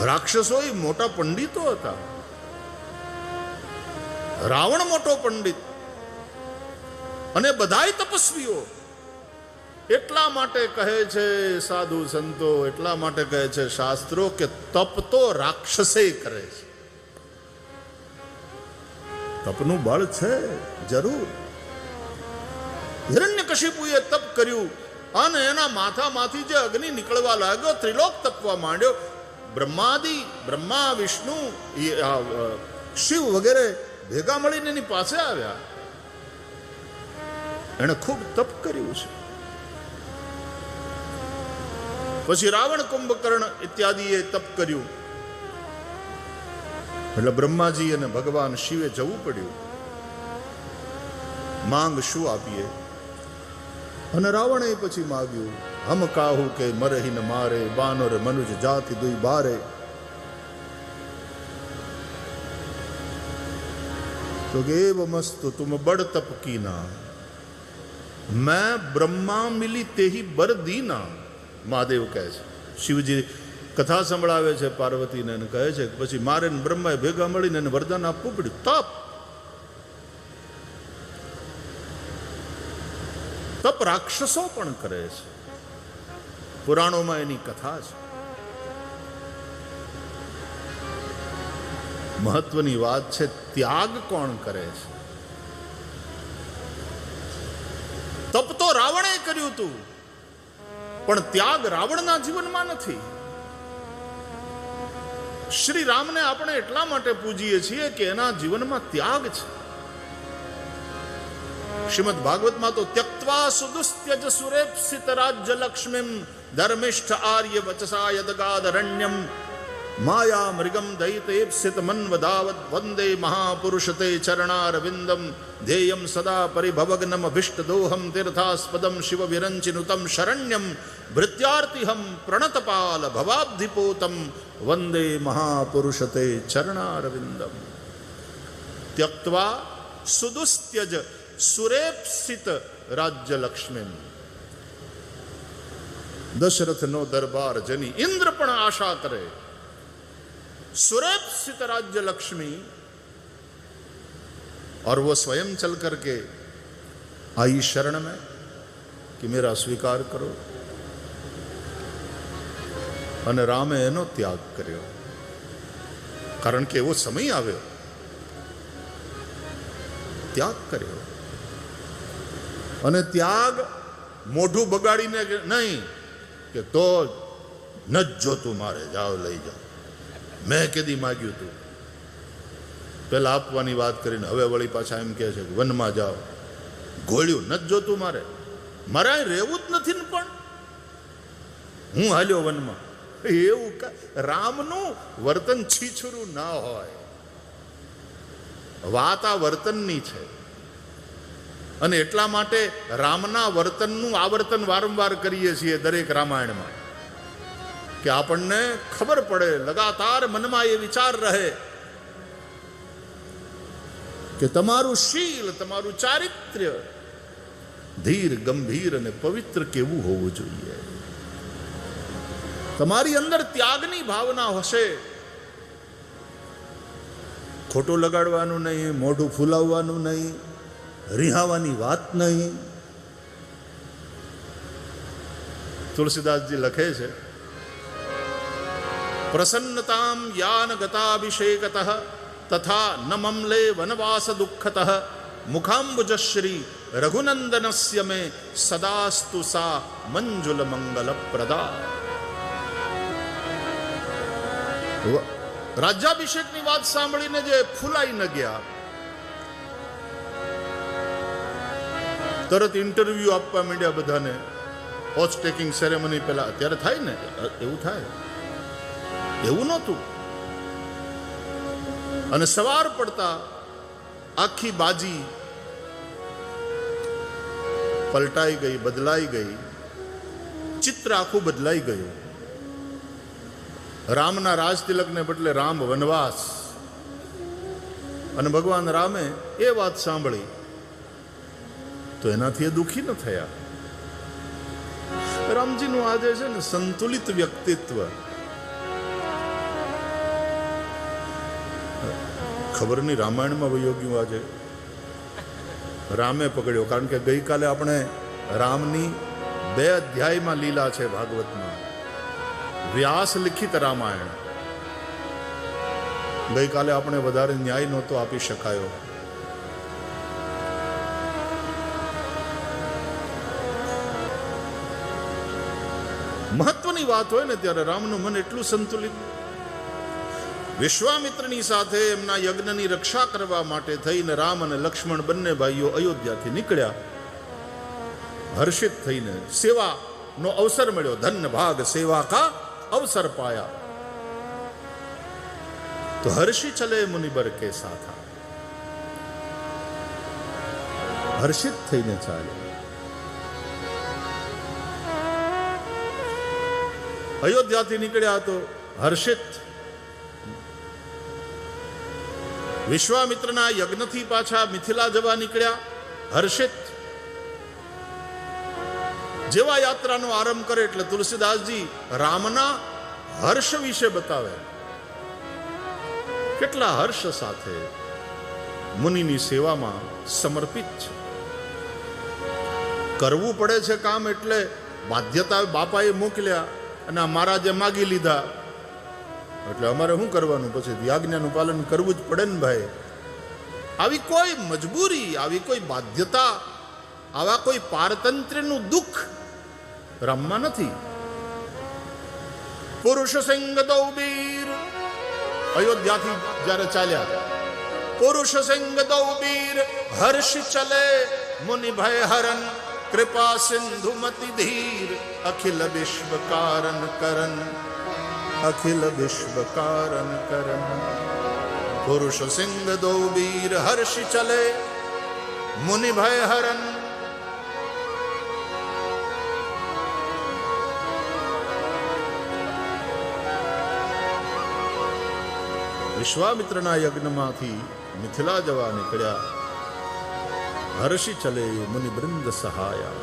રાક્ષસો એ મોટા પંડિતો હતા. રાવણ મોટો પંડિત અને બધાય તપસ્વીઓ. એટલા માટે કહે છે સાધુ સંતો, એટલા માટે કહે છે શાસ્ત્રો કે તપ તો રાક્ષસે કરે છે. તપનું બળ છે જરૂર. હિરણ્યકશિપુએ તપ કર્યું અને એના માથામાંથી જે અગ્નિ નીકળવા લાગ્યો, ત્રિલોક તપવા માંડ્યો. બ્રહ્મા, વિષ્ણુ, શિવ વગેરે ભેગા મળીને એની પાસે આવ્યા. એને ખૂબ તપ કર્યું છે. પછી રાવણ, કુંભકર્ણ ઇત્યાદિએ તપ કર્યું. એટલે બ્રહ્માજી અને ભગવાન શિવે જવું પડ્યું. માંગ શું આપીએ? અને રાવણે પછી માગ્યું, હમ કાહુ કે મરહી ન મારે, બાનર મનુજ જાતિ દુઈ બારે. તો કે એવ મસ્તુ તુમ બડ તપ કીના, મેં બ્રહ્મા મિલી તેહી બર દીના. મહાદેવ કહે છે, શિવજી કથા સંભળાવે છે પાર્વતીને અને કહે છે કે પછી મારે બ્રહ્માએ ભેગા મળીને એને વરદાન આપવું પડ્યું. તપ રાક્ષસો પણ કરે છે. પુરાણોમાં એની કથા છે. મહત્વની વાત છે, ત્યાગ કોણ કરે છે? તપ તો રાવણે કર્યું હતું, પણ ત્યાગ રાવણના જીવનમાં નથી. શ્રી રામને આપણે એટલા માટે પૂજીએ છીએ કે એના જીવનમાં ત્યાગ છે. શ્રીમદ ભાગવતમાં તો ત્યક્ત્વા સુદુસ્ત્યજ સુરેપ્સિત રાજ્ય લક્ષ્મીમ ધર્મિષ્ઠ આર્ય વચસા યદગાદરણ્યમ માયા મૃગમ દૈતેપ્સિત મન્વદાવત વંદે મહાપુરુષ તે ચરણારવિંદમ ધ્યેયમ સદા પરિભવગ્નમ અભિષ્ટદોહમ તીર્થાસ્પદમ શિવ વિરંચિનુતમ શરણ્યમ ભૃત્યાર્તિહમ પ્રણતપાલ ભવાબ્ધિપોતમ વંદે મહાપુરુષ તે ચરણારવિંદમ. ત્યક્ત્વા સુદુસ્ત્યજ સુરેપ્સિત રાજ્ય લક્ષ્મી. દશરથનો દરબાર જેની ઇન્દ્ર પણ આશા કરે. सुरेप्सित राज्य लक्ष्मी, और वो स्वयं चल करके आई शरण में कि मेरा स्वीकार करो. અને રામે એનો ત્યાગ કર્યો, કારણ કે એવો સમય આવ્યો. ત્યાગ કર્યો, અને ત્યાગ મોઢું બગાડીને નહીં કે તો ન જ જોતું મારે, જાઓ લઈ જાઓ, મેં કેદી માગ્યું તું. પેલા આપવાની વાત કરીને હવે વળી પાછા એમ કહે છે કે વનમાં જાઓ, ગોળ્યું નથી જોતું મારે, મારે અહીં રહેવું જ નથી ને, પણ હું હાલ્યો વનમાં. એવું રામનું વર્તન છીછરું ના હોય. વાત આ વર્તનની છે, અને એટલા માટે રામના વર્તનનું આવર્તન વારંવાર કરીએ છીએ દરેક રામાયણમાં, કે આપણને ખબર પડે, લગાતાર મનમાં એ વિચાર રહે કે તમારું શીલ, તમારું ચારિત્ર્ય ધીર, ગંભીર અને પવિત્ર કેવું હોવું જોઈએ. તમારી અંદર ત્યાગની ભાવના હશે. ખોટું લગાડવાનું નહીં, મોઢું ફૂલાવવાનું નહીં, રિહાવાની વાત નહીં. તુલસીદાસજી લખે છે, પ્રસન્નતામ યાન ગતાભિષેકતઃ તથા ન મમલે વનવાસ દુઃખતઃ મુખાંબુજશ્રી રઘુનંદનસ્ય મે સદાસ્તુ સા મંજુલ મંગલ પ્રદા. રાજ્યાભિષેકની વાત સાંભળીને જે ફૂલાઈ ન ગયા, તરત ઇન્ટરવ્યુ આપવા માંડ્યા બધાને. હોસ્ટ ટેકિંગ સેરેમની પહેલા અત્યારે થાય ને, એવું થાય, એવું નહોતું. અને સવાર પડતા આખી બાજી પલટાઈ ગઈ, બદલાઈ ગઈ, ચિત્ર આખું બદલાઈ ગયું. રામના રાજતિલકને બદલે રામ વનવાસ. અને ભગવાન રામે એ વાત સાંભળી તો એનાથી એ દુઃખી ન થયા. રામજીનું આજે છે ને સંતુલિત વ્યક્તિત્વ. ખબર નહીં રામાયણમાં વયો ગયું આજે. રામે પકડ્યો, કારણ કે ગઈકાલે આપણે રામની 2 અધ્યાયમાં લીલા છે ભાગવતમાં. વ્યાસ લિખિત રામાયણ. ગઈકાલે આપણે વધારે ન્યાય નહોતો આપી શકાયો. મહત્વની વાત હોય ને ત્યારે રામનું મન એટલું સંતુલિત. વિશ્વામિત્રની સાથે એમના યજ્ઞની રક્ષા કરવા માટે થઈને રામ અને લક્ષ્મણ બંને ભાઈઓ અયોધ્યાથી નીકળ્યા. હર્ષિત થઈને સેવાનો અવસર મળ્યો. ધન્ય ભાગ સેવા કા અવસર પાયા, તો હર્ષિ ચલે મુનિબર કે સાથા. હર્ષિત થઈને ચાલે. અયોધ્યાથી નીકળ્યા તો હર્ષિત. વિશ્વામિત્રના યજ્ઞથી પાછા મિથિલા જવા નીકળ્યા હર્ષિત. જેવા યાત્રાનો આરંભ કરે એટલે તુલસીદાસજી રામના હર્ષ વિશે બતાવે. કેટલા હર્ષ સાથે મુનિની સેવામાં સમર્પિત છે. કરવું પડે છે કામ એટલે બાધ્યતા બાપાએ મોકલ્યા અને મહારાજે માગી લીધા એટલે અમારે શું કરવાનું? પછી આજ્ઞાનું પાલન કરવું જ પડે ને ભાઈ. આવી કોઈ મજબૂરી, આવી કોઈ બાધ્યતા, આવા કોઈ પારતંત્રનું દુઃખ રામમાં નથી. પુરુષ સિંગ દૌબીર અયોધ્યાથી જ્યારે ચાલ્યા, પુરુષ સિંગ દૌબીર હર્ષ ચલે મુનિ ભય હરન કૃપા સિંધુ મતિ ધીર અખિલ વિશ્વ કારણ કરન અખિલ વિશ્વ કારણ કરન. પુરુષ સિંગ દૌબીર હર્ષ ચલે મુનિ ભય હરન. વિશ્વામિત્રના યજ્ઞમાંથી મિથિલા જવા નીકળ્યા. હર્ષિ ચલે મુનિ વૃંદ સહાયા.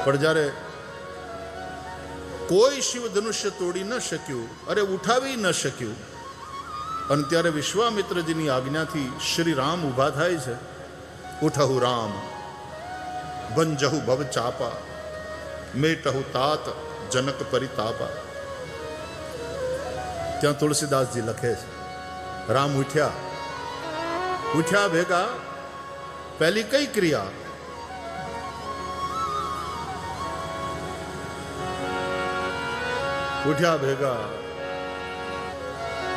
પણ જ્યારે કોઈ શિવ ધનુષ્ય તોડી ન શક્યું, અરે ઉઠાવી ન શક્યું, અને ત્યારે વિશ્વામિત્રજીની આજ્ઞાથી શ્રી રામ ઊભા થાય છે. ઉઠહુ રામ ભંજહુ ભવ ચાપા મેટહુ તાત જનક પરિતાપા. ત્યાં તુલસીદાસજી લખે છે, રામ ઉઠ્યા. ઉઠ્યા ભેગા પહેલી કઈ ક્રિયા? ઉઠ્યા ભેગા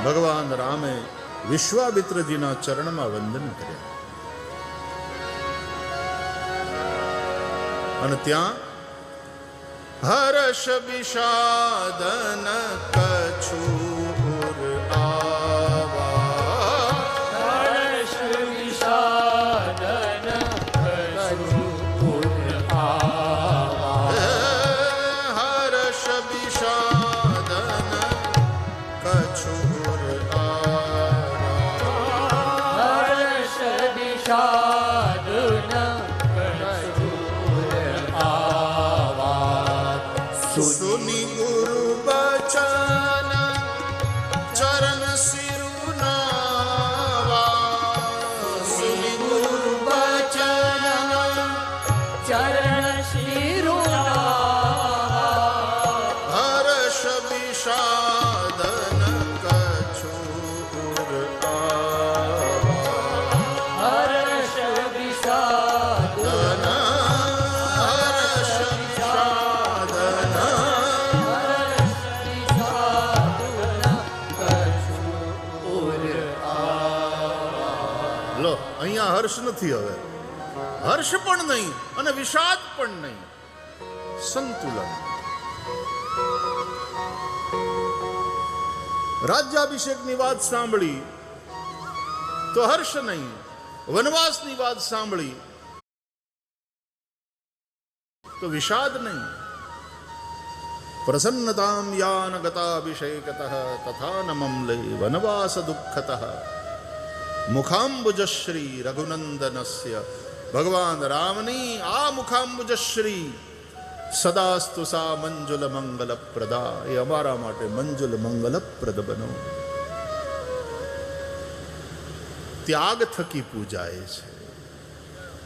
ભગવાન રામે વિશ્વામિત્રજીના ચરણમાં વંદન કર્યા. અને ત્યાં હર્ષ વિષાદન કછુર આવા. હર્ષ વિષાદન કછુર આવા. હર્ષ વિષાદન કછુર આવા. હર્ષ વિષાદન સુની ગુરુ બચન ચરણ સિરુનાવા. સુની ગુરુ બચન ચરણ શિરુનાવા. હર્ષ વિષાદન કછુર આવા. હર્ષ વિષાદન હર્ષ વિષાદન. લો અહીંયા હર્ષ નથી, હવે હર્ષ પણ નહીં અને વિષાદ પણ નહીં, સંતુલન. રાજ્યાભિષેકની વાત સાંભળી તો હર્ષ નહીં, વનવાસની વાત સાંભળી તો વિષાદ નહીં. પ્રસન્નતામ યાન ગતાભિષેકતઃ તથા ન મમલે વનવાસ દુઃખતઃ મુખાંબુજશ્રી રઘુનંદનસ્ય. ભગવાન રામની આ મુખાંબુજશ્રી સદાસ્તુ સા મંજુલ મંગલ પ્રદા. એ અમારા માટે મંજુલ મંગલપ્રદ બનો. ત્યાગ થકી પૂજાય છે.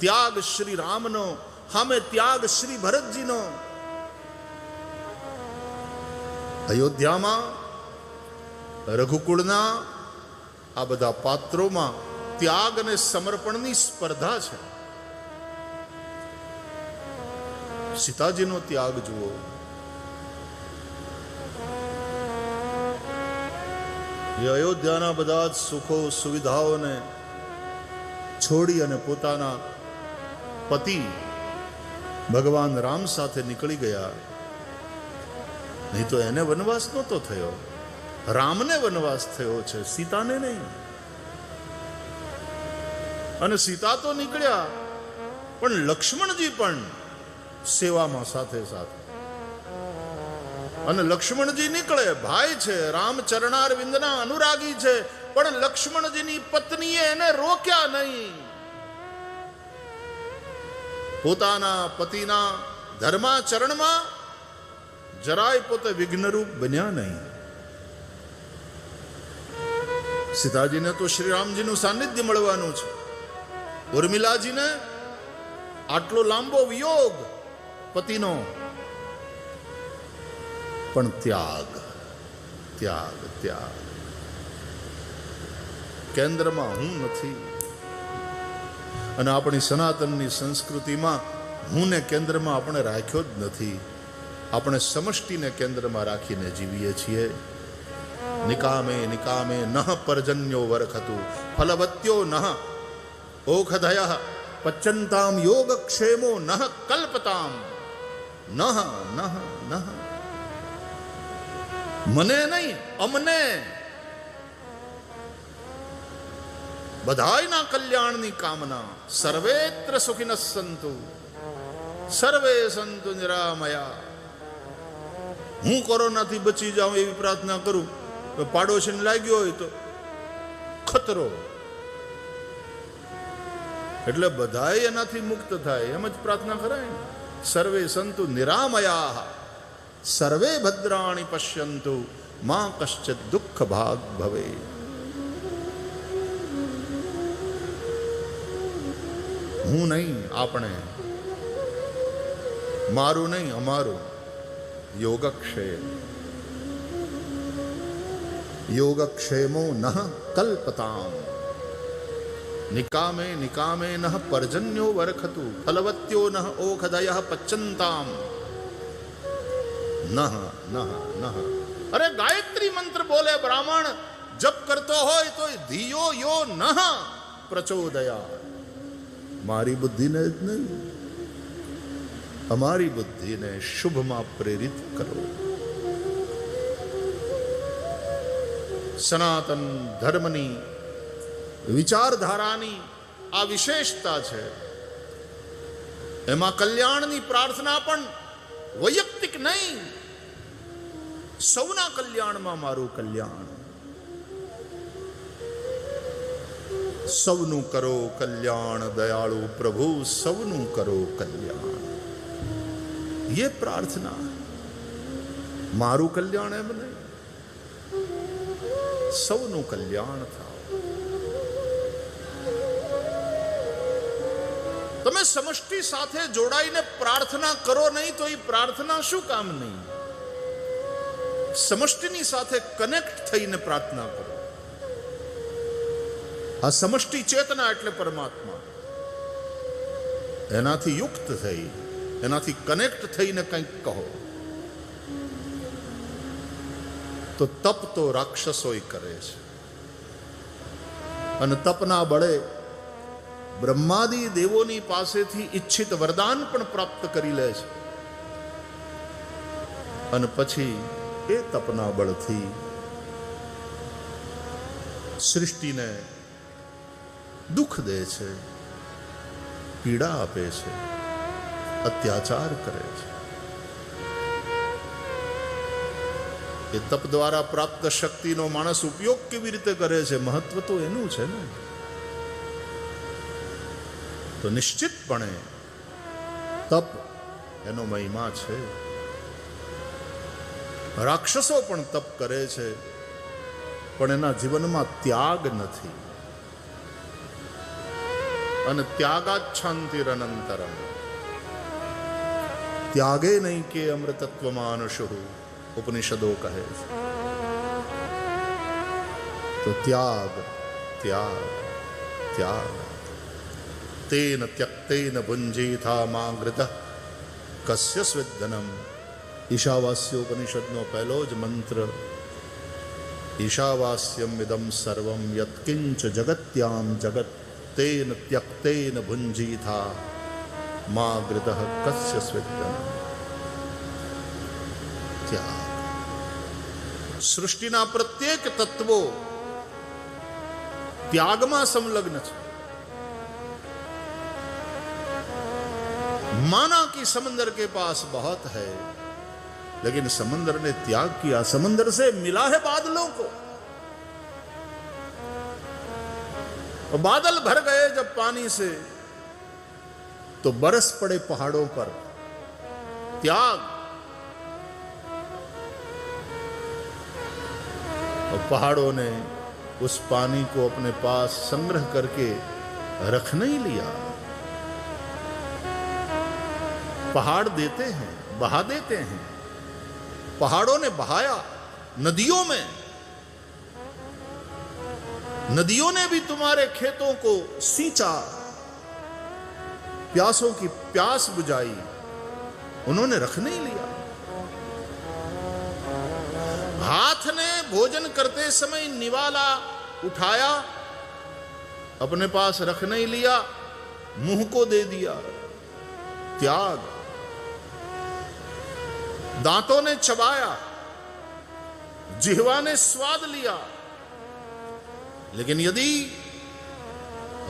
ત્યાગ શ્રી રામનો, સામે ત્યાગ શ્રી ભરતજીનો. અયોધ્યામાં રઘુકુળના આ બધા પાત્રોમાં ત્યાગ અને સમર્પણની સ્પર્ધા છે. સીતાજીનો ત્યાગ જુઓ. એ અયોધ્યાના બધા જ સુખો સુવિધાઓને છોડી અને પોતાના પતિ ભગવાન રામ સાથે નીકળી ગયા. નહીં તો એને વનવાસ નહોતો થયો, રામને વનવાસ થયો છે, સીતાને નહીં. અને સીતા તો નીકળ્યા, પણ લક્ષ્મણજી પણ સેવામાં સાથે સાથે. અને લક્ષ્મણજી નીકળે, ભાઈ છે, રામ ચરણારવિંદના અનુરાગી છે, પણ લક્ષ્મણજીની પત્નીએ એને રોક્યા નહીં. પોતાના પતિના ધર્માચરણમાં જરાય પોતે વિઘ્નરૂપ બન્યા નહીં. સીતાજીને તો શ્રી રામજીનું સાનિધ્ય મળવાનું છે. ઉર્મિલાજીને આટલો લાંબો વિયોગ પતિનો, પણ ત્યાગ ત્યાગ ત્યાગ. કેન્દ્રમાં હું નથી. અને આપણી સનાતનની સંસ્કૃતિમાં હું ને કેન્દ્રમાં આપણે રાખ્યો જ નથી. આપણે સમષ્ટિને કેન્દ્રમાં રાખીને જીવીએ છીએ. નિકામે નિકામે નઃ પર્જન્યો વરખતું ફલવત્યો નઃ ઓખધય પચ્યંતામ યોગક્ષેમો નઃ કલ્પતામ નઃ નઃ નઃ. મને નહીં, અમને, બધાયના કલ્યાણની કામના. સર્વેત્ર સુખિનઃ સંતુ સર્વે સંતુ નિરામયા. હું કોરોનાથી બચી જાઉં એવી પ્રાર્થના કરું, પાડોશીને લાગ્યો હોય તો ખતરો, એટલે બધાય એનાથી મુક્ત થાય એમ જ પ્રાર્થના કરાય. સર્વે સંતુ નિરામયા સર્વે ભદ્રાણી પશ્યંતુ માં કશ્ચિત દુઃખ ભાગ ભવે. હું નહીં, આપણે, મારું નહીં, અમારું. યોગક્ષેમ યોગક્ષેમો નઃ કલ્પતામ નિકામે નિકામે નઃ પર્જન્યો વરખતુ ફલવત્યો નઃ ઓખદયઃ પચ્યંતામ નઃ નઃ નઃ. અરે ગાયત્રી મંત્ર બોલે બ્રાહ્મણ, જપ કરતો હોય તો ધિયો યો નઃ પ્રચોદયા. મારી બુદ્ધિને જ નહીં, અમારી બુદ્ધિને શુભમાં પ્રેરિત કરો. સનાતન ધર્મની વિચારધારાની આ વિશેષતા છે. એમાં કલ્યાણની પ્રાર્થના પણ વૈયક્તિક નહીં, સૌના કલ્યાણમાં મારું કલ્યાણ. સૌનું કરો કલ્યાણ દયાળુ પ્રભુ, સૌનું કરો કલ્યાણ. ये प्रार्थना. મારું કલ્યાણ એમ નહીં, સૌનું કલ્યાણ થાય. તમે સમષ્ટિ સાથે જોડાઈને પ્રાર્થના કરો નહીં તો એ પ્રાર્થના શું કામની? સમષ્ટિની સાથે કનેક્ટ થઈને પ્રાર્થના કરો. આ સમષ્ટિ ચેતના એટલે પરમાત્મા. એનાથી યુક્ત થઈ, એનાથી કનેક્ટ થઈને કંઈક કહો. તો તપ તો રાક્ષસોય કરે છે, અને તપના બળે બ્રહ્માદિ દેવોની પાસેથી ઈચ્છિત વરદાન પણ પ્રાપ્ત કરી લે છે. અને પછી એ તપના બળથી સૃષ્ટિને દુઃખ દે છે, પીડા આપે છે, અત્યાચાર કરે છે. એ તપ દ્વારા પ્રાપ્ત શક્તિનો માણસ ઉપયોગ કેવી રીતે કરે છે, મહત્વ તો એનું છે ને. તો નિશ્ચિતપણે તપ એનો મહિમા છે. રાક્ષસો પણ તપ કરે છે, પણ એના જીવનમાં ત્યાગ નથી. અને ત્યાગાચ્છાંતિરનંતરમ. ત્યાગે નહીં કે અમૃતત્વ માનુષુ, ઉપનિષદો કહે છે. તો ત્યાગ ત્યાગ ત્યાગ. તેન ત્યક્તેન ભુંજીથા માંગૃત કસ્ય સ્વિદ્ધનમ. ઈશાવાસ્યોપનિષદનો પહેલો જ મંત્ર. ઈશાવાસ્યમ ઇદમ સર્વમ યત્કિંચ જગત્યામ જગત તેન ત્યક્તેન ભુંજીથા માંગૃત કસ્ય સ્વિદ્ધનમ. ત્યાગ. સૃષ્ટિના પ્રત્યેક તત્વો ત્યાગમાં સંલગ્ન છે. माना कि समंदर के पास बहुत है, लेकिन समंदर ने त्याग किया. समंदर से मिला है बादलों को. बादल भर गए जब पानी से, तो बरस पड़े पहाड़ों पर. त्याग. और पहाड़ों ने उस पानी को अपने पास संग्रह करके रख नहीं लिया. पहाड़ देते हैं, बहा देते हैं. पहाड़ों ने बहाया नदियों में. नदियों ने भी तुम्हारे खेतों को सींचा, प्यासों की प्यास बुझाई. उन्होंने रख नहीं लिया. हाथ ने भोजन करते समय निवाला उठाया, अपने पास रख नहीं लिया, मुंह को दे दिया. त्याग. दांतों ने चबाया, जिह्वा ने स्वाद लिया, लेकिन यदि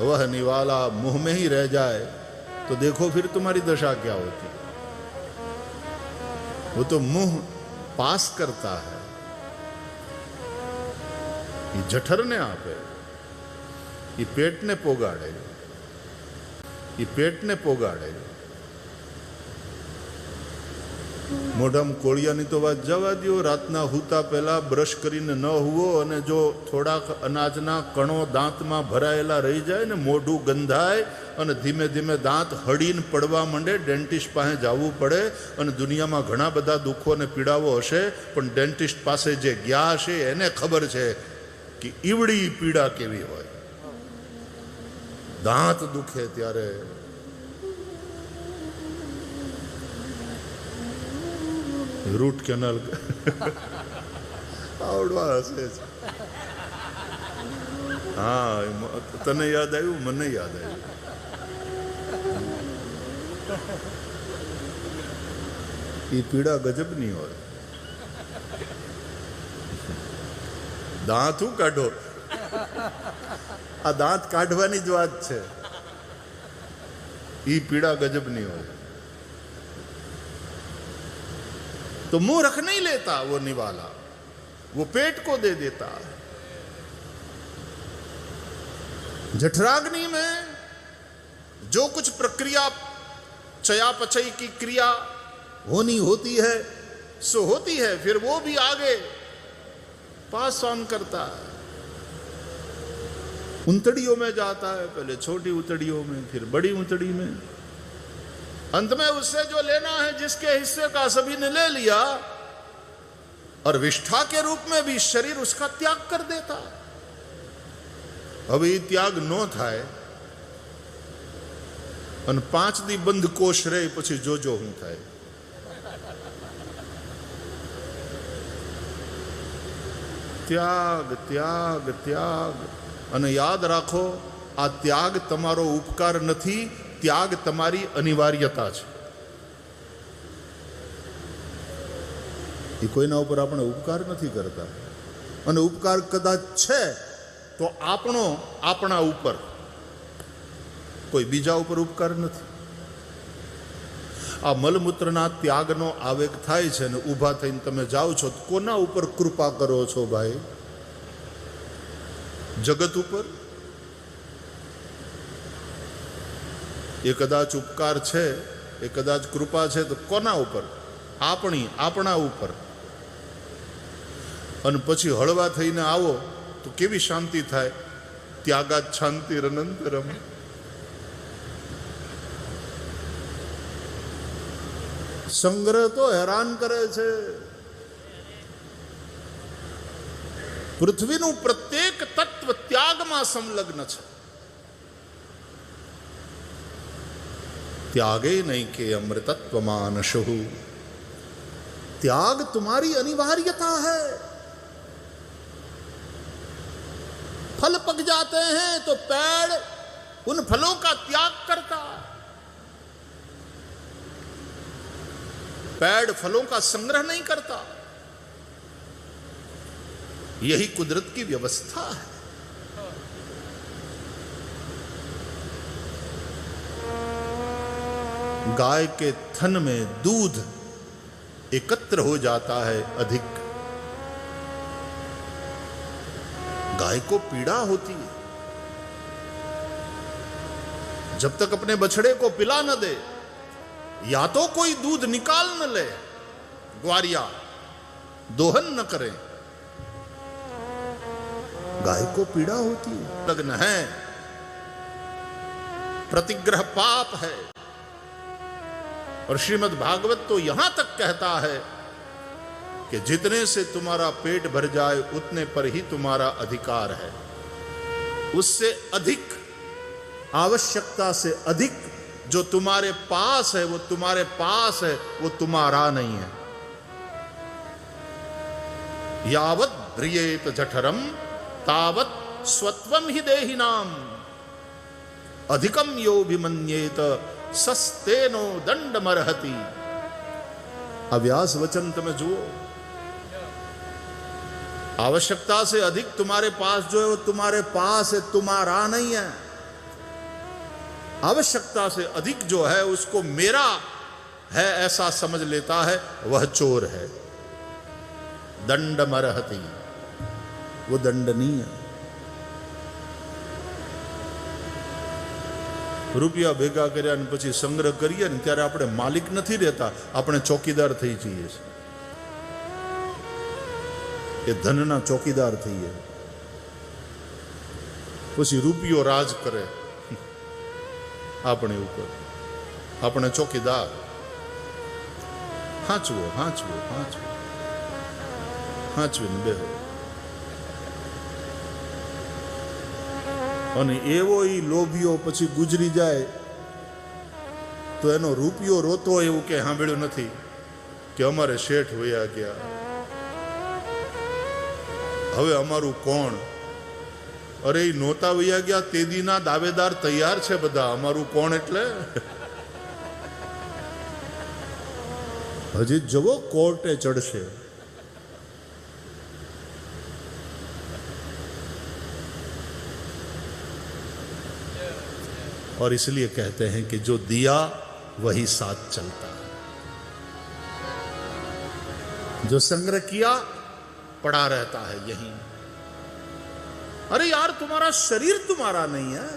वह निवाला मुंह में ही रह जाए तो देखो फिर तुम्हारी दशा क्या होती. वो तो मुंह पास करता है. ये जठर ने आपे, ये पेट ने पोगाड़े, ये पेट ने पोगाड़े. મોઢામાં કોળિયાની તો વાત જવા દો. રાતના હૂતા પહેલા બ્રશ કરીને ન હુવો, અને જો થોડાક અનાજના કણો દાંતમાં ભરાયેલા રહી જાય ને, મોઢું ગંધાય અને ધીમે ધીમે દાંત હળીને પડવા માંડે, ડેન્ટિસ્ટ પાસે જવું પડે. અને દુનિયામાં ઘણા બધા દુઃખો અને પીડાઓ હશે, પણ ડેન્ટિસ્ટ પાસે જે ગયા હશે એને ખબર છે કે ઈવડી પીડા કેવી હોય. દાંત દુખે ત્યારે રૂટ કેનાલ આવડવા હશે. હા, તને યાદ આવ્યું, મને યાદ આવ્યું. એ પીડા ગજબની હોય. દાંત હું કાઢો, આ દાંત કાઢવાની જ વાત છે. એ પીડા ગજબની હોય. तो मुंह रख नहीं लेता वो निवाला, वो पेट को दे देता. जठराग्नि में जो कुछ प्रक्रिया चयापचय की क्रिया होनी होती है सो होती है. फिर वो भी आगे पास ऑन करता है. उंतड़ियों में जाता है, पहले छोटी उंतड़ियों में, फिर बड़ी उंतड़ी में. अंत में उससे जो लेना है, जिसके हिस्से का सभी ने ले लिया, और विष्ठा के रूप में भी शरीर उसका त्याग कर देता. હવે એ ત્યાગ ન થાય અને 5 દી બંધ કોષ રહે, પછી જોજો શું થાય. ત્યાગ ત્યાગ ત્યાગ. અને યાદ રાખો, આ ત્યાગ તમારો ઉપકાર નથી, ત્યાગ તમારી અનિવાર્યતા છે. એ કોઈના ઉપર આપણે ઉપકાર નથી કરતા, અને ઉપકાર કદાચ છે તો આપણા ઉપર, કોઈ બીજા ઉપર ઉપકાર નથી. આ મલમૂત્રના ત્યાગનો આવેગ થાય છે ને ઊભા થઈને તમે જાઓ છો, તો કોના ઉપર કૃપા કરો છો ભાઈ? જગત ઉપર? એ કદાચ ઉપકાર છે, એ કદાચ કૃપા છે, તો કોના ઉપર? આપણા ઉપર. અને પછી હળવા થઈને આવો તો કેવી શાંતિ થાય. ત્યાગાત શાંતિરનંતરમ. સંગ્રહ તો હેરાન કરે છે. પૃથ્વીનું પ્રત્યેક તત્વ ત્યાગમાં સંલગ્ન છે. त्यागे नहीं के अमृतत्व मानशु. त्याग तुम्हारी अनिवार्यता है. फल पक जाते हैं तो पेड़ उन फलों का त्याग करता है. पेड़ फलों का संग्रह नहीं करता. यही कुदरत की व्यवस्था है. गाय के थन में दूध एकत्र हो जाता है अधिक. गाय को पीड़ा होती है. जब तक अपने बछड़े को पिला न दे, या तो कोई दूध निकाल न ले, ग्वारिया दोहन न करे, गाय को पीड़ा होती है. लग्न है, प्रतिग्रह पाप है. और श्रीमद् भागवत तो यहां तक कहता है कि जितने से तुम्हारा पेट भर जाए उतने पर ही तुम्हारा अधिकार है. उससे अधिक, आवश्यकता से अधिक जो तुम्हारे पास है वो तुम्हारे पास है, वो तुम्हारा नहीं है. यावत् ध्रियेत जठरम तावत् स्वत्वम ही देहिनाम अधिकम यो विमन्येत सस्तेनो दंड मरहती. अव्यास वचन तुम्हें जुओ. आवश्यकता से अधिक तुम्हारे पास जो है वो तुम्हारे पास है, तुम्हारा नहीं है. आवश्यकता से अधिक जो है उसको मेरा है ऐसा समझ लेता है, वह चोर है. दंड मरहती, वो दंडनीय. રૂપિયા ભેગા કર્યા અને પછી સંગ્રહ કરીએ ને ત્યારે આપણે માલિક નથી રહેતા, આપણે ચોકીદાર થઈ જઈએ છીએ. એ ધનના ચોકીદાર થઈએ. પછી રૂપિયો રાજ કરે આપણે ઉપર, આપણે ચોકીદાર. હાંચવો હાંચવો હાંચવો હાંચવીને બેહો. અને એવો ઈ લોભીઓ પછી ગુજરી જાય તો એનો રૂપિયો રોતો એવું કે સાંભળ્યું નથી કે અમારે શેઠ વયા ગયા, હવે અમારું કોણ? અરે ઈ નહોતા વયા ગયા તે દીના દાવેદાર તૈયાર છે બધા. અમારું કોણ એટલે હજી જવો કોર્ટે ચડશે. और इसलिए कहते हैं कि जो दिया वही साथ चलता है. जो संग्रह किया पड़ा रहता है यहीं. अरे यार तुम्हारा शरीर तुम्हारा नहीं है,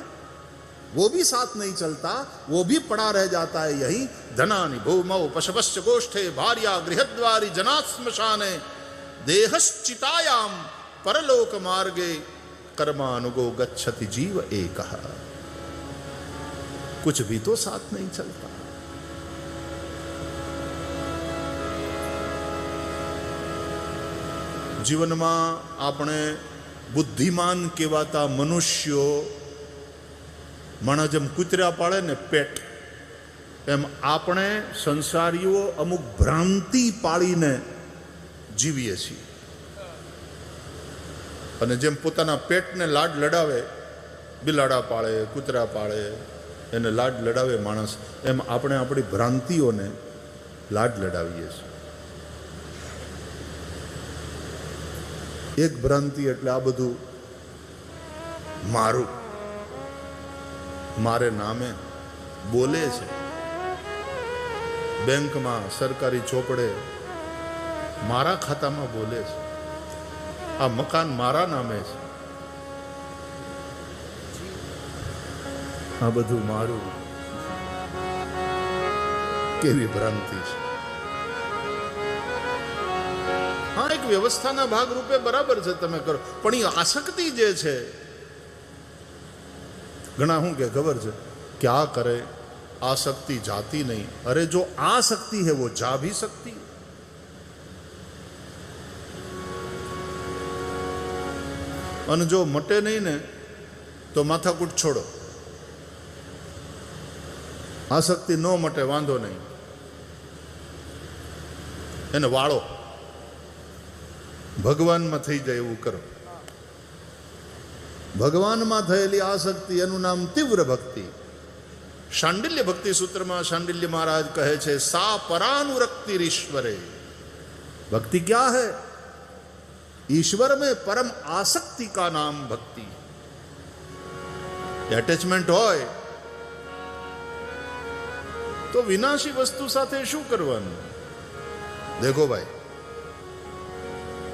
वो भी साथ नहीं चलता, वो भी पड़ा रह जाता है यहीं. धनानि भूमौ पशवश्च गोष्ठे भार्या गृहद्वारी जनात् स्मशाने देहश्चितायाम परलोक मार्गे कर्मानुगो गच्छति जीव एकः. कुछ भी तो साथ नहीं चलता. જીવનમાં આપણે બુદ્ધિમાન કહેવાતા મનુષ્યો માણસ જેમ કૂતરા પાળે ને પેટ, એમ આપણે સંસારીઓ અમુક ભ્રાંતિ પાળીને જીવીએ છીએ. અને જેમ પોતાના પેટને લાડ લડાવે, બિલાડા પાળે, કૂતરા પાળે, એને લાડ લડાવે માણસ, એમ આપણે આપણી ભ્રાંતિઓને લાડ લડાવીએ છીએ. એક ભ્રાંતિ એટલે આ બધું મારું, મારે નામે બોલે છે. બેંકમાં સરકારી ચોપડે મારા ખાતામાં બોલે છે, આ મકાન મારા નામે છે, આ બધું મારું. કેવી ભ્રાંતિ છે. હા, એક વ્યવસ્થાના ભાગરૂપે બરાબર છે તમે કરો, પણ એ આસક્તિ જે છે, ઘણા શું કે ખબર છે, ક્યાં કરે आसक्ति जाती नहीं। अरे जो आसक्ति है वो जा भी सकती है। અને જો મટે નહીં ને તો માથાકૂટ છોડો। આસક્તિ ન મટે વાંધો નહીં, એને વાળો, ભગવાનમાં થઈ જાય એવું કરો। ભગવાનમાં થયેલી આસક્તિ એનું નામ તીવ્ર ભક્તિ। શાંડિલ્ય ભક્તિ सूत्रમાં શાંડિલ્ય મહારાજ કહે છે, સા પરાનુરક્તિ ईश्वरे। भक्ति क्या है? ईश्वर में परम आसक्ति का नाम भक्ति। अटैचमेंट होय तो विनाशी वस्तु साथे शू करवानुं? देखो भाई,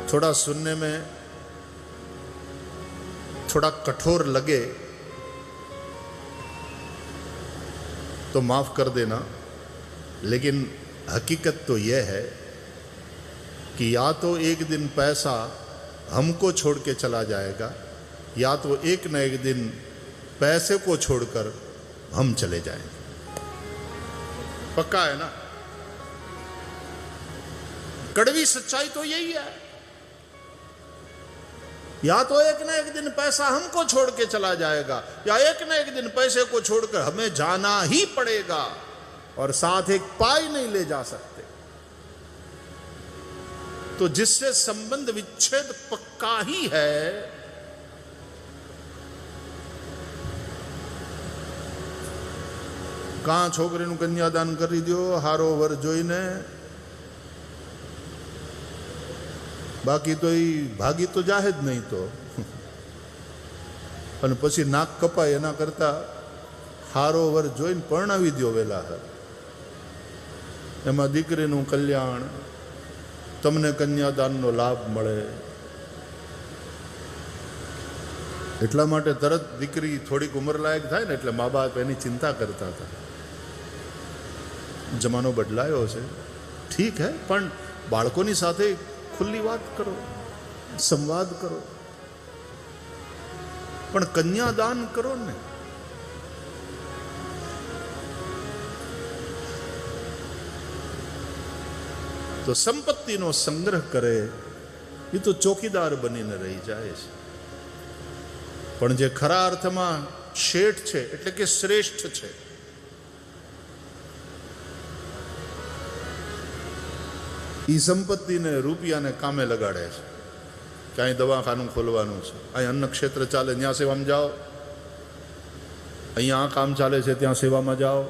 थोड़ा सुनने में थोड़ा कठोर लगे तो माफ कर देना, लेकिन हकीकत तो यह है कि या तो एक दिन पैसा हमको छोड़ के चला जाएगा, या तो एक न एक दिन पैसे को छोड़कर हम चले जाएंगे। पक्का है ना? कड़वी सच्चाई तो यही है। या तो एक न एक दिन पैसा हमको छोड़ के चला जाएगा, या एक न एक दिन पैसे को छोड़कर हमें जाना ही पड़ेगा, और साथ एक पाई नहीं ले जा सकते। तो जिससे संबंध विच्छेद पक्का ही है, કાં છોકરીનું કન્યાદાન કરી દો હારો વર જોઈને, બાકી તો એ ભાગી તો જાહે જ નહીં। તો અને પછી નાક કપાય એના કરતા હારો વર જોઈને પરણાવી દો વહેલા। એમાં દીકરીનું કલ્યાણ, તમને કન્યાદાનનો લાભ મળે। એટલા માટે તરત દીકરી થોડીક ઉંમર લાયક થાય ને એટલે મા બાપ એની ચિંતા કરતા હતા। જમાનો બદલાયો છે, ઠીક હે, પણ બાળકોની સાથે ખુલ્લી વાત કરો, સંવાદ કરો, પણ કન્યાદાન કરો ને। તો સંપત્તિનો સંગ્રહ કરે એ તો ચોકીદાર બનીને રહી જાય છે, પણ જે ખરા અર્થમાં શેઠ છે એટલે કે શ્રેષ્ઠ છે, એ સંપત્તિને રૂપિયાને કામે લગાડે છે। ક્યાંય દવાખાનું ખોલવાનું છે, અહીં અન્ન ક્ષેત્ર ચાલે ત્યાં સેવામાં જાઓ, અહીંયા આ કામ ચાલે છે ત્યાં સેવામાં જાઓ।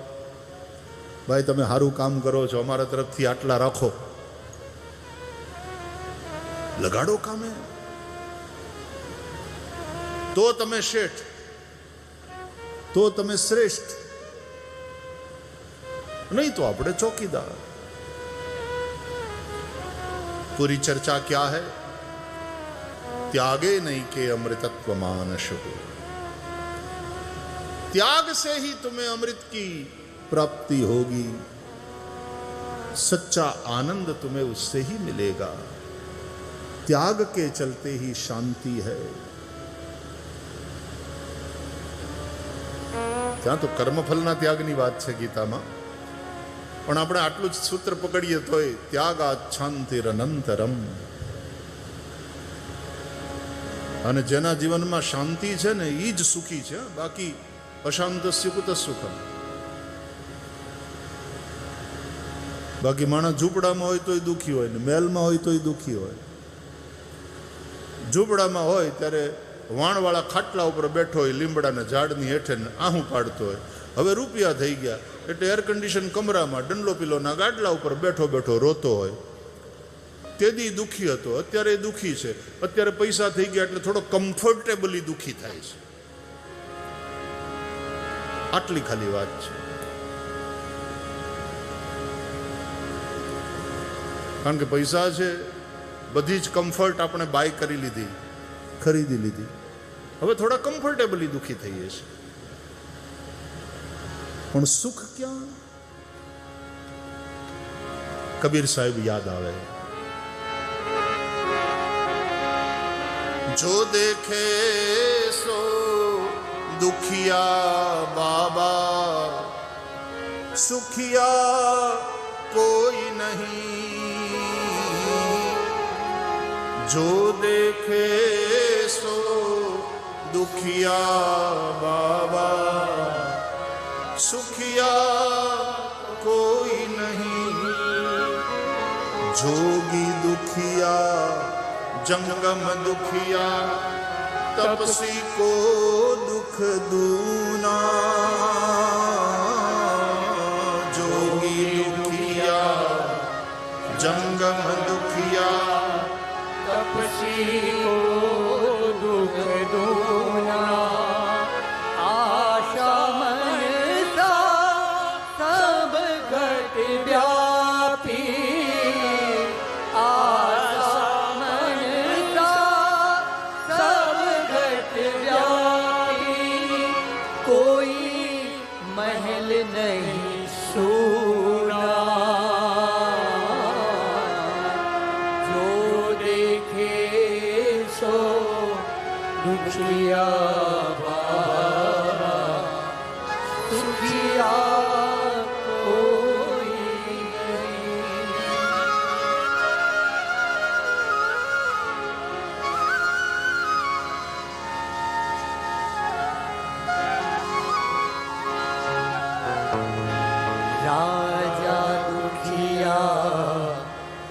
ભાઈ તમે સારું કામ કરો છો, અમારા તરફથી આટલા રાખો, લગાડો કામે, તો તમે શેઠ, તો તમે શ્રેષ્ઠ, નહીં તો આપણે ચોકીદાર। पूरी चर्चा क्या है? त्यागे नहीं के अमृतत्व मानस हो। त्याग से ही तुम्हें अमृत की प्राप्ति होगी, सच्चा आनंद तुम्हें उससे ही मिलेगा। त्याग के चलते ही शांति है। ત્યાં તો કર્મફલના ત્યાગની વાત છે ગીતામાં, પણ આપણે આટલું જ સૂત્ર પકડીએ તોય ત્યાગાત શાંતિરનંતરમ। અને જેના જીવનમાં શાંતિ છે ને એ જ સુખી છે, બાકી અશાંતસ્ય કુત સુખમ। બાકી માણસ ઝૂંપડામાં હોય તોય દુઃખી હોય ને મહેલમાં હોય તોય દુઃખી હોય। ઝૂંપડામાં હોય ત્યારે વાણવાળા ખાટલા ઉપર બેઠો હોય, લીમડાના ઝાડની હેઠે આહું પાડતો હોય। હવે રૂપિયા થઈ ગયા એટલે એર કન્ડિશન કમરામાં ડંડલો પિલોના ગાડલા ઉપર બેઠો બેઠો રોતો હોય। તેદી દુઃખી હતો, અત્યારે દુઃખી છે, અત્યારે પૈસા થઈ ગયા એટલે થોડો કમ્ફર્ટેબલી દુઃખી થાય છે। આટલી ખાલી વાત છે। કારણ કે પૈસા છે, બધી જ કમ્ફર્ટ આપણે બાય કરી લીધી, ખરીદી લીધી, હવે થોડા કમ્ફર્ટેબલી દુઃખી થઈએ છીએ, પણ સુખ ક્યાં? કબીર સાહેબ યાદ આવે, જો દેખે સો દુખિયા બાબા सुखिया कोई नहीं, जो देखे सो दुखिया बाबा। सुखिया कोई नहीं, जोगी दुखिया जंगम दुखिया, तपसी को दुख दूना। जोगी दुखिया जंगम दुखिया, तपसी को दुख दूना। आशा मन सा सब घट व्यापी, आशा मन सा सब घट व्यापी। कोई महल नहीं सोना, जो देखे सो दुखिया बाबा। सुखिया कोई नहीं। राजा दुखिया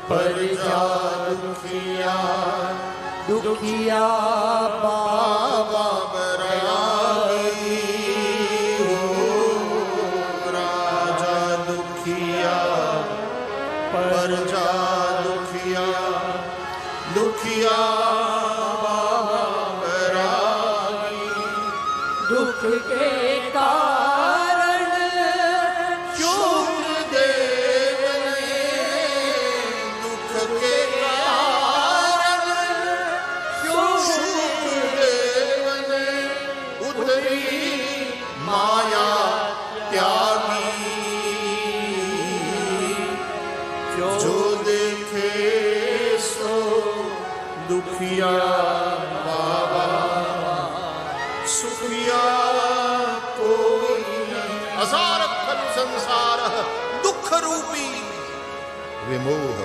प्रजा दुखिया, दुखिया बाबा बराई हो। राजा दुखिया प्रजा दुखिया, दुखिया बाबा बराई। दुख के कारण शुभ देव ने, दुख के कारण शुभ देव ने, उतरी माया त्यागी। जो देखे सो दुखिया बाबा। सुखिया कोई नहीं, असार खलु संसार दुख रूपी विमोह।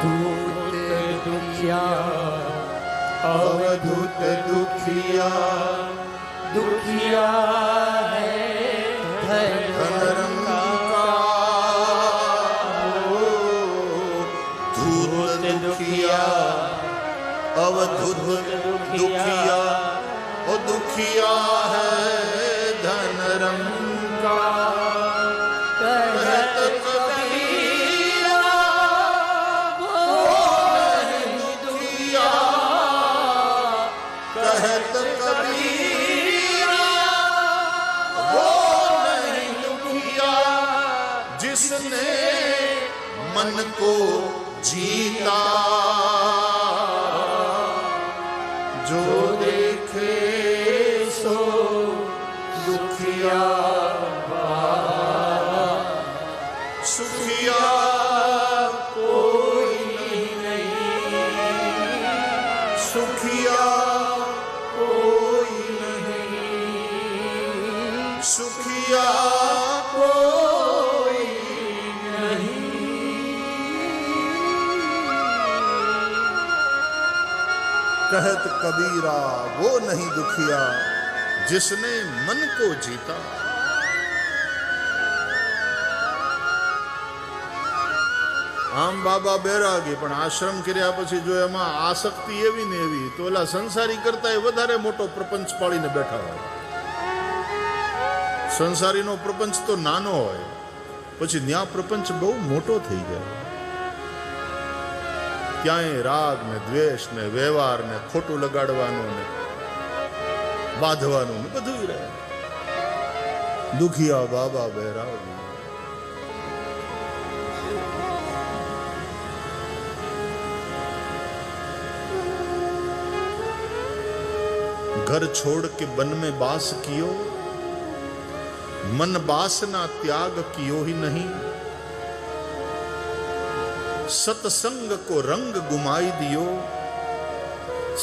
दूत दुखिया अवधूत दुखिया, दुखिया है धर्म का। धूत दुखिया अवधूत दुखिया, ओ दुखिया है धन रंग का। कहत कबीरा वो नहीं दुखिया, कहत कबीरा वो नहीं दुखिया, जिसने मन को जीता। जो देखे सो दुखिया बाबा। सुखिया कोई नहीं, सुखिया कोई नहीं, सुखिया कोई कहत कबीरा वो नहीं दुखिया, जिसने मन को जीता। આમ બાબા બેરાગી, પણ આશ્રમ કર્યા પછી જો એમાં આસક્તિ એવી ને એવી, તો ઓલા સંસારી કરતા એ વધારે મોટો પ્રપંચ પાડીને બેઠા હોય. સંસારીનો પ્રપંચ તો નાનો હોય, પછી ન્યા પ્રપંચ બહુ મોટો થઈ જાય. ક્યાંય રાગ ને દ્વેષ ને વ્યવહાર ને ખોટું લગાડવાનું ને બાંધવાનું ને બધું રહે. દુખિયા બાબા બેરાગી. घर छोड़ के वन में बास कियो, मन बासना त्याग कियो ही नहीं, सतसंग को रंग गुमाई दियो,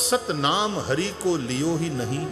सतनाम हरि को लियो ही नहीं।